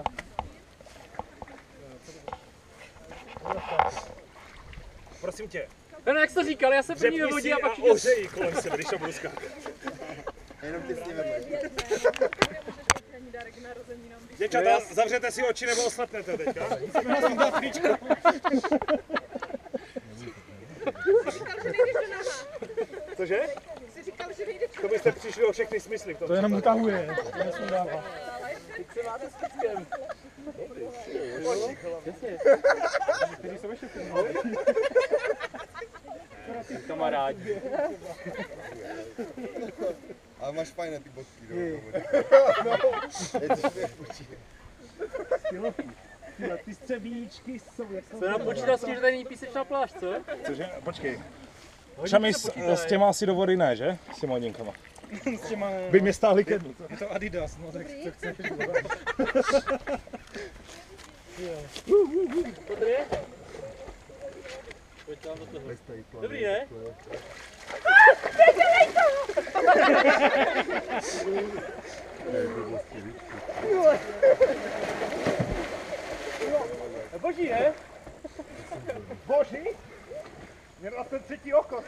třeba. Prosím tě. No, jak jsi to říkal, já se první ve vodě a pak všichni... Ohřeji kolem sebe, když to budu skákat. Jenom ty s ním vedle. Děvčata, zavřete si oči nebo oslepnete teďka. Cože? To byste přišli o všechny smysly. To jenom utahuje, to nesundává. Teď se máte s Kickem. Jasně. Který jsou ještě Kamarádi. Ale máš fajné ty bodky, ty střebíčky jsou, jak jsou... Co nám počítá s tím, že tady není písečná pláž, co? Cože? Počkej. Šami s těma asi do vody ne, že? S těma hodinkama. S těma... By mě stáhli ke dnu. Je to Adidas, no tak co chceš. Podry? Pojď tam do toho. Dobrý, ne? Boží, ne? Boží? Měl jsem třetí oko.